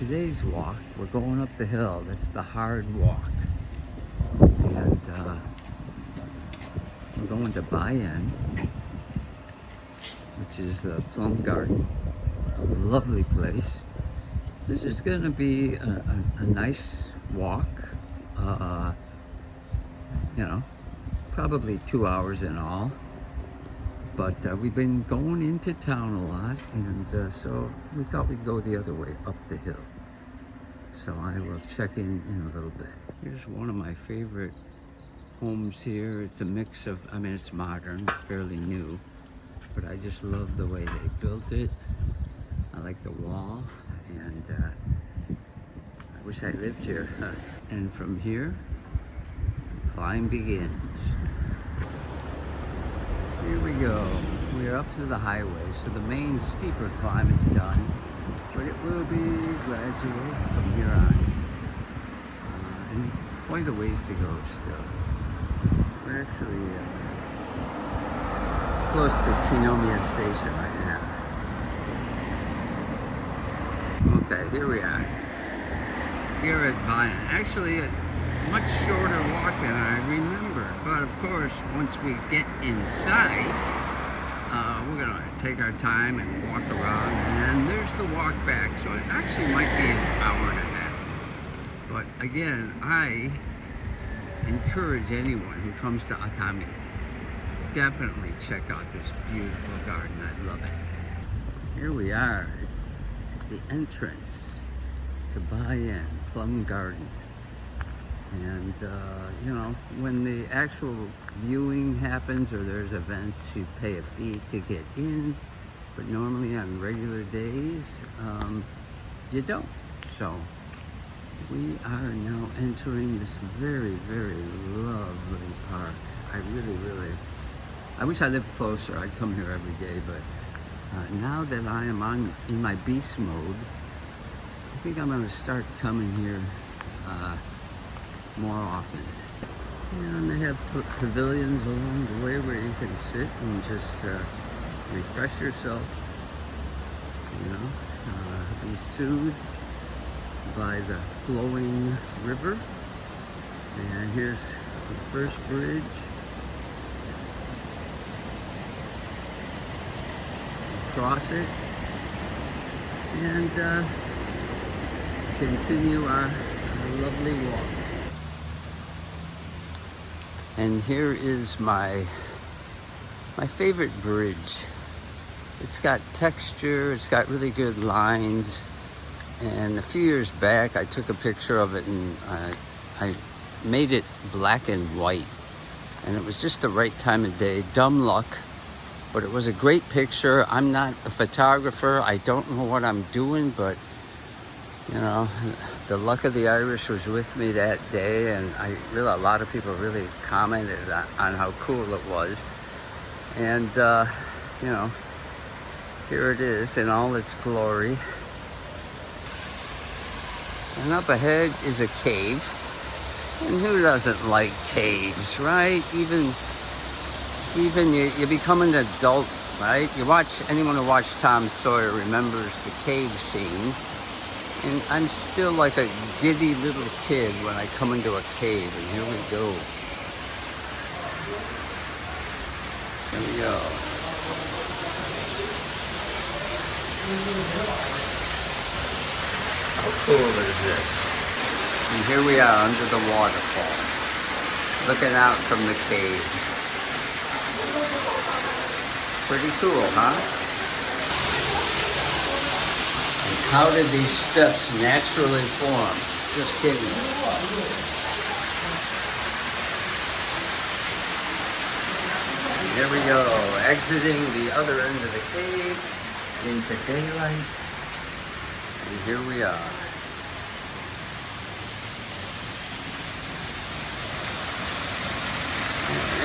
today's walk, we're going up the hill. That's the hard walk. And we're going to Buy-In, which is the Plum Garden. Lovely place. This is going to be a nice walk. You know, probably 2 hours in all. But we've been going into town a lot, and so we thought we'd go the other way, up the hill. So I will check in a little bit. Here's one of my favorite homes here. It's a mix of, I mean, it's modern, it's fairly new, but I just love the way they built it. I like the wall, and I wish I lived here. And from here, the climb begins. Here we go. We are up to the highway, so the main steeper climb is done, but it will be gradual from here on. And quite a ways to go still. We're actually close to Kinomiya Station right now. Okay, here we are. Here at Buy-In. Actually, a much shorter walk than I remember. But of course, once we get inside, we're gonna take our time and walk around, and there's the walk back. So it actually might be an hour and a half. But again, I encourage anyone who comes to Atami, definitely check out this beautiful garden. I love it. Here we are at the entrance to Buy-In, Plum Garden. And you know, when the actual viewing happens or there's events, you pay a fee to get in, but normally on regular days you don't. So we are now entering this very, very lovely park. I wish I lived closer. I'd come here every day, but now that I am in my beast mode, I think I'm going to start coming here more often. And they have pavilions along the way where you can sit and just refresh yourself, you know, be soothed by the flowing river. And here's the first bridge. Cross it and continue our lovely walk. And here is my favorite bridge. It's got texture, it's got really good lines. And a few years back, I took a picture of it and I made it black and white. And it was just the right time of day, dumb luck, but it was a great picture. I'm not a photographer. I don't know what I'm doing, but you know, the luck of the Irish was with me that day, and a lot of people really commented on how cool it was. And you know, here it is in all its glory. And up ahead is a cave. And who doesn't like caves, right? Even you become an adult, right? Anyone who watched Tom Sawyer remembers the cave scene. And I'm still like a giddy little kid when I come into a cave, and here we go. Here we go. How cool is this? And here we are under the waterfall, looking out from the cave. Pretty cool, huh? And how did these steps naturally form? Just kidding. And here we go, exiting the other end of the cave into daylight. And here we are.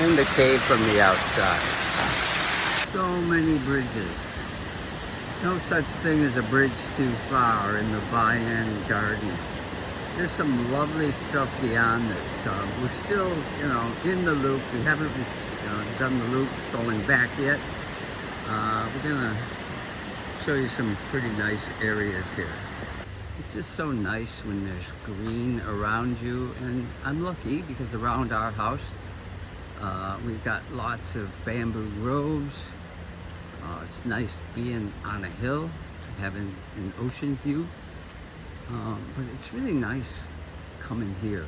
In the cave from the outside. So many bridges. No such thing as a bridge too far in the Buy-In garden. There's some lovely stuff beyond this. We're still, you know, in the loop. We haven't done the loop going back yet. We're gonna show you some pretty nice areas here. just so nice when there's green around you, and I'm lucky because around our house we've got lots of bamboo groves. It's nice being on a hill, having an ocean view, but it's really nice coming here,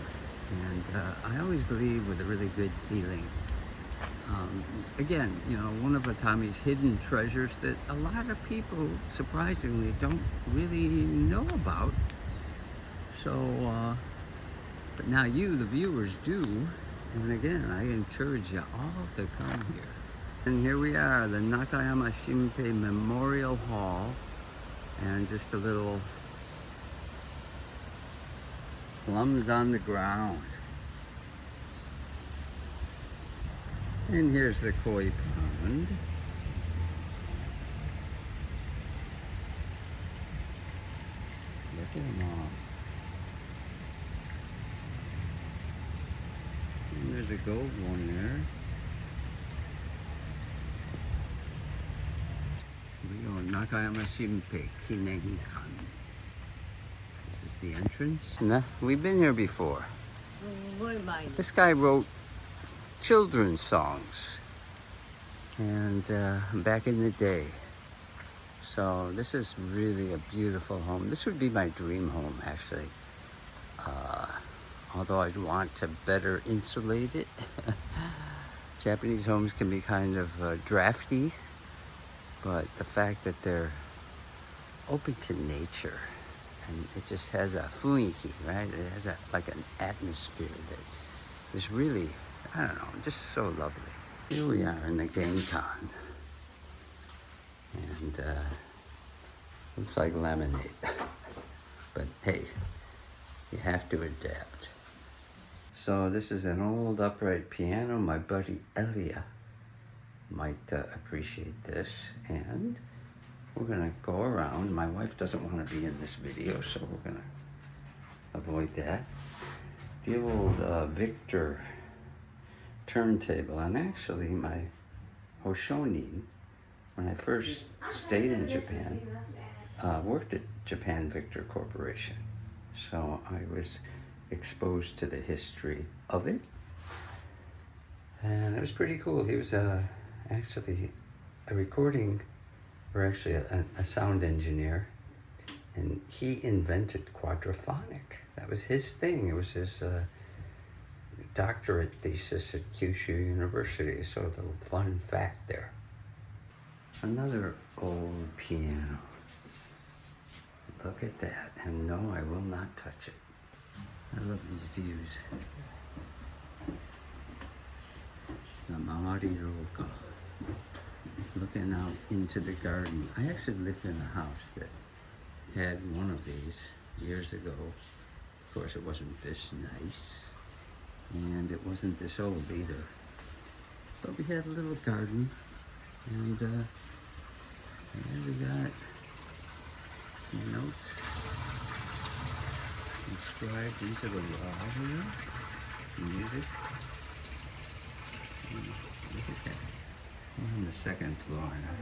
and I always leave with a really good feeling. Again, you know, one of Atami's hidden treasures that a lot of people surprisingly don't really know about. So, but now you, the viewers, do. And again, I encourage you all to come here. And here we are, the Nakayama Shinpei Memorial Hall, and just a little plums on the ground. And here's the koi pond. Look at them all. And there's a gold one there. Here we go, Nakayama Shinpei Kinenkan. This is the entrance. Nah, we've been here before. This guy wrote children's songs, and back in the day. So this is really a beautiful home. This would be my dream home, actually. Although I'd want to better insulate it. Japanese homes can be kind of drafty, but the fact that they're open to nature, and it just has a funiki, right? It has like an atmosphere that is really, I don't know, just so lovely. Here we are in the Genkan, and looks like lemonade, but hey, you have to adapt. So this is an old upright piano. My buddy Elia might appreciate this, and we're gonna go around. My wife doesn't want to be in this video, so we're gonna avoid that. The old Victor turntable, and actually my Hoshonin, when I first stayed in Japan, worked at Japan Victor Corporation, so I was exposed to the history of it, and it was pretty cool. He was actually a recording, or actually a sound engineer, and he invented quadraphonic. That was his thing. It was his doctorate thesis at Kyushu University, so a little fun fact there. Another old piano. Look at that, and no, I will not touch it. I love these views. The Mamari Roka. Looking out into the garden. I actually lived in a house that had one of these years ago. Of course, it wasn't this nice, and it wasn't this old either. But we had a little garden, and there we got some notes inscribed into the wall here. Music. Look at that. We're on the second floor now.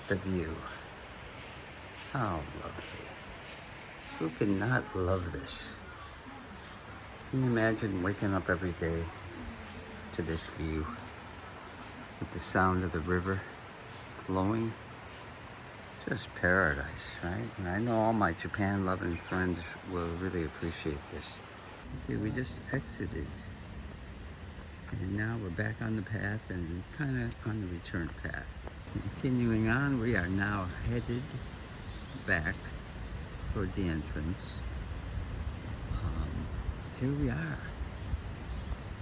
The view. How lovely. Who can not love this? Can you imagine waking up every day to this view with the sound of the river flowing? Just paradise, right? And I know all my Japan-loving friends will really appreciate this. Okay, we just exited, and now we're back on the path and kind of on the return path. Continuing on, we are now headed back toward the entrance. Here we are.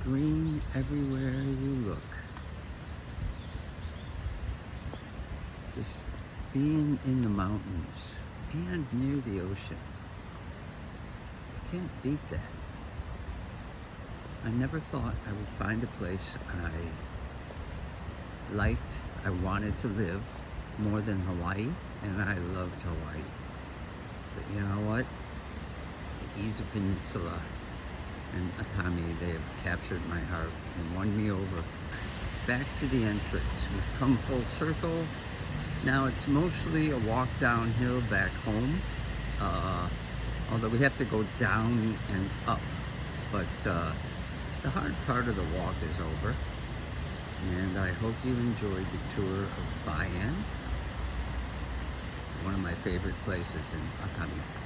Green everywhere you look. Just being in the mountains and near the ocean. You can't beat that. I never thought I would find a place I liked, I wanted to live more than Hawaii, and I loved Hawaii. But you know what? The Giza Peninsula and Atami, they have captured my heart and won me over. Back to the entrance. We've come full circle. Now it's mostly a walk downhill back home, although we have to go down and up. But the hard part of the walk is over, and I hope you enjoyed the tour of Bayan, one of my favorite places in Atami.